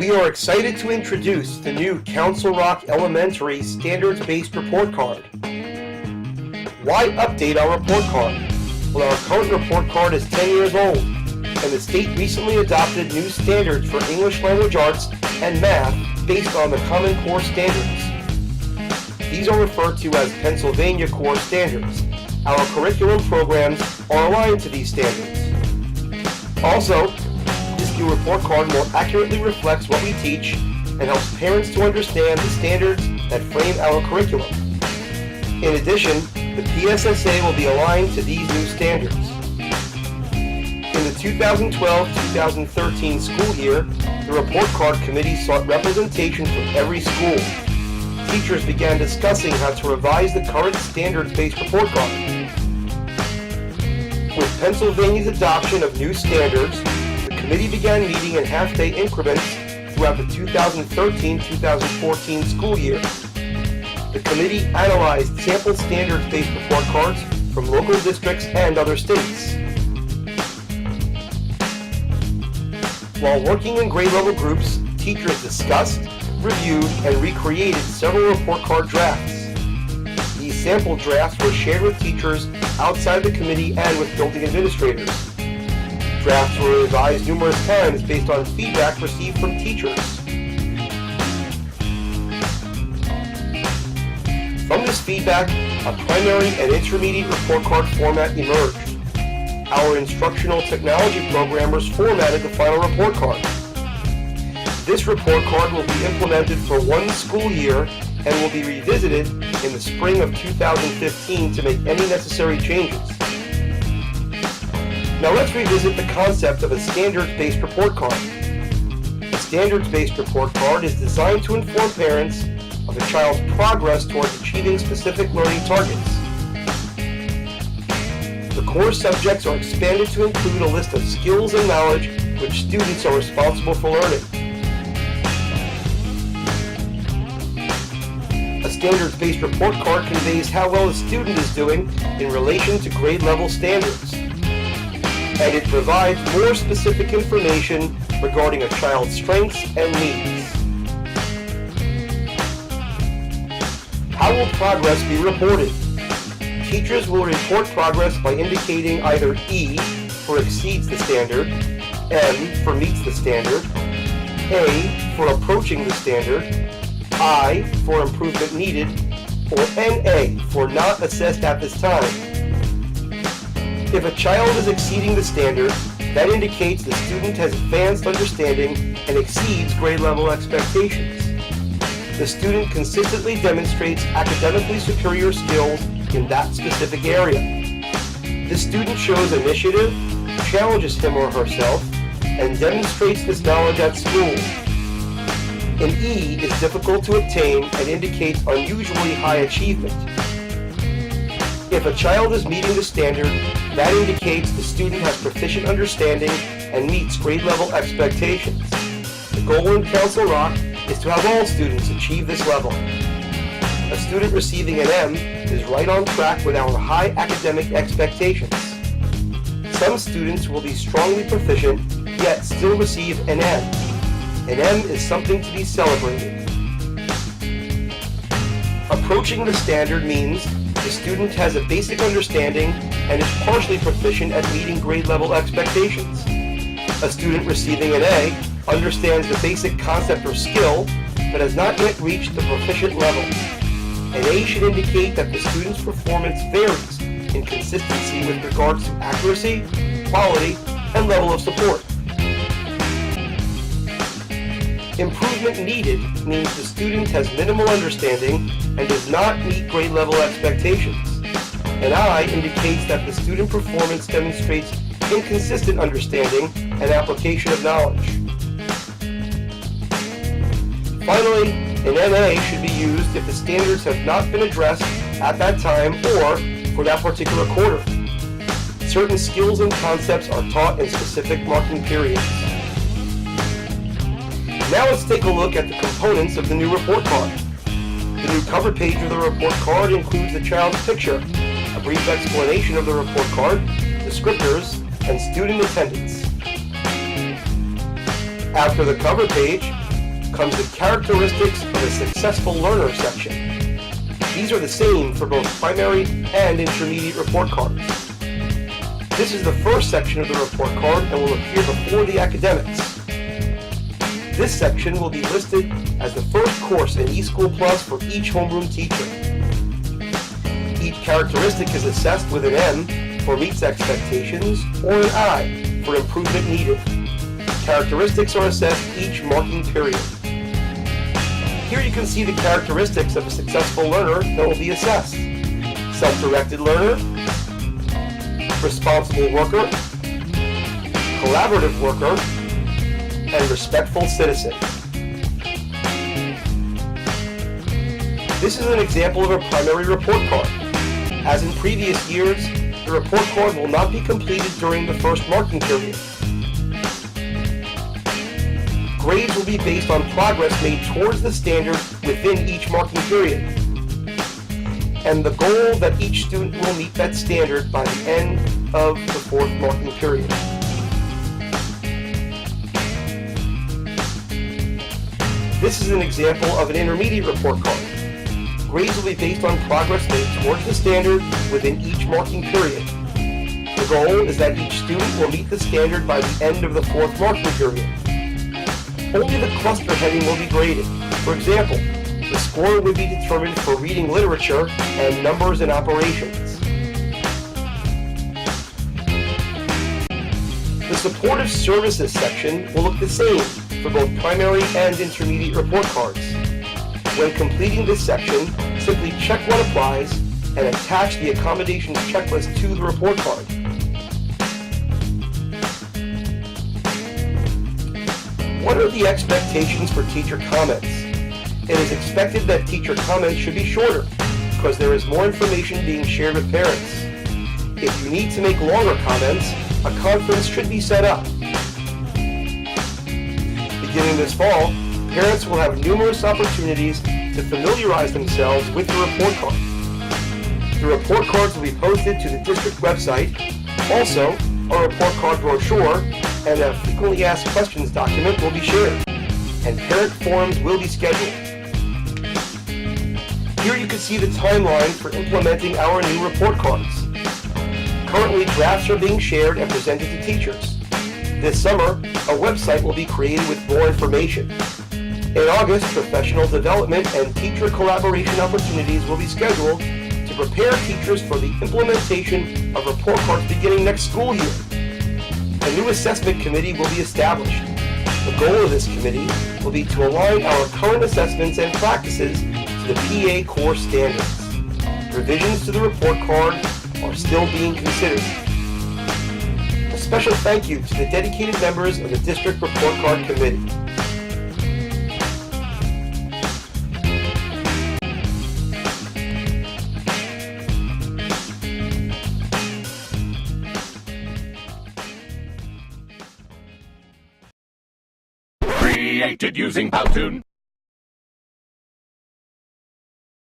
We are excited to introduce the new Council Rock Elementary Standards-Based Report Card. Why update our report card? Well, our current report card is 10 years old, and the state recently adopted new standards for English language arts and math based on the Common Core standards. These are referred to as Pennsylvania Core Standards. Our curriculum programs are aligned to these standards. Also, this new report card more accurately reflects what we teach and helps parents to understand the standards that frame our curriculum. In addition, the PSSA will be aligned to these new standards. In the 2012-2013 school year, the report card committee sought representation from every school. Teachers began discussing how to revise the current standards-based report card. With Pennsylvania's adoption of new standards, the committee began meeting in half-day increments throughout the 2013-2014 school year. The committee analyzed sample standards-based report cards from local districts and other states. While working in grade level groups, teachers discussed, reviewed, and recreated several report card drafts. These sample drafts were shared with teachers outside the committee and with building administrators. Drafts were revised numerous times based on feedback received from teachers. From this feedback, a primary and intermediate report card format emerged. Our instructional technology programmers formatted the final report card. This report card will be implemented for one school year and will be revisited in the spring of 2015 to make any necessary changes. Now let's revisit the concept of a standards-based report card. A standards-based report card is designed to inform parents of a child's progress towards achieving specific learning targets. The core subjects are expanded to include a list of skills and knowledge which students are responsible for learning. A standards-based report card conveys how well a student is doing in relation to grade level standards, and it provides more specific information regarding a child's strengths and needs. How will progress be reported? Teachers will report progress by indicating either E for exceeds the standard, M for meets the standard, A for approaching the standard, I for improvement needed, or NA for not assessed at this time. If a child is exceeding the standard, that indicates the student has advanced understanding and exceeds grade level expectations. The student consistently demonstrates academically superior skills in that specific area. The student shows initiative, challenges him or herself, and demonstrates this knowledge at school. An E is difficult to obtain and indicates unusually high achievement. If a child is meeting the standard, that indicates the student has proficient understanding and meets grade level expectations. The goal in Council Rock is to have all students achieve this level. A student receiving an M is right on track with our high academic expectations. Some students will be strongly proficient, yet still receive an M. An M is something to be celebrated. Approaching the standard means the student has a basic understanding and is partially proficient at meeting grade level expectations. A student receiving an A understands the basic concept or skill, but has not yet reached the proficient level. An A should indicate that the student's performance varies in consistency with regards to accuracy, quality, and level of support. Improvement needed means the student has minimal understanding and does not meet grade level expectations. An I indicates that the student performance demonstrates inconsistent understanding and application of knowledge. Finally, an NA should be used if the standards have not been addressed at that time or for that particular quarter. Certain skills and concepts are taught in specific marking periods. Now let's take a look at the components of the new report card. The new cover page of the report card includes the child's picture, a brief explanation of the report card, descriptors, and student attendance. After the cover page, comes the Characteristics of a Successful Learner section. These are the same for both primary and intermediate report cards. This is the first section of the report card and will appear before the academics. This section will be listed as the first course in eSchool Plus for each homeroom teacher. Each characteristic is assessed with an M for meets expectations or an I for improvement needed. Characteristics are assessed each marking period. Here you can see the characteristics of a successful learner that will be assessed. Self-directed learner, responsible worker, collaborative worker, and respectful citizen. This is an example of a primary report card. As in previous years, the report card will not be completed during the first marking period. Grades will be based on progress made towards the standard within each marking period, and the goal that each student will meet that standard by the end of the fourth marking period. This is an example of an intermediate report card. Grades will be based on progress made towards the standard within each marking period. The goal is that each student will meet the standard by the end of the fourth marking period. Only the cluster heading will be graded. For example, the score would be determined for reading literature and numbers and operations. The supportive services section will look the same for both primary and intermediate report cards. When completing this section, simply check what applies and attach the accommodations checklist to the report card. What are the expectations for teacher comments? It is expected that teacher comments should be shorter because there is more information being shared with parents. If you need to make longer comments, a conference should be set up. Beginning this fall, parents will have numerous opportunities to familiarize themselves with the report card. The report cards will be posted to the district website. Also, a report card brochure and a frequently asked questions document will be shared, and parent forums will be scheduled. Here you can see the timeline for implementing our new report cards. Currently, drafts are being shared and presented to teachers. This summer, a website will be created with more information. In August, professional development and teacher collaboration opportunities will be scheduled to prepare teachers for the implementation of report cards beginning next school year. A new assessment committee will be established. The goal of this committee will be to align our current assessments and practices to the PA core standards. Revisions to the report card are still being considered. A special thank you to the dedicated members of the District Report Card Committee. Created using Powtoon.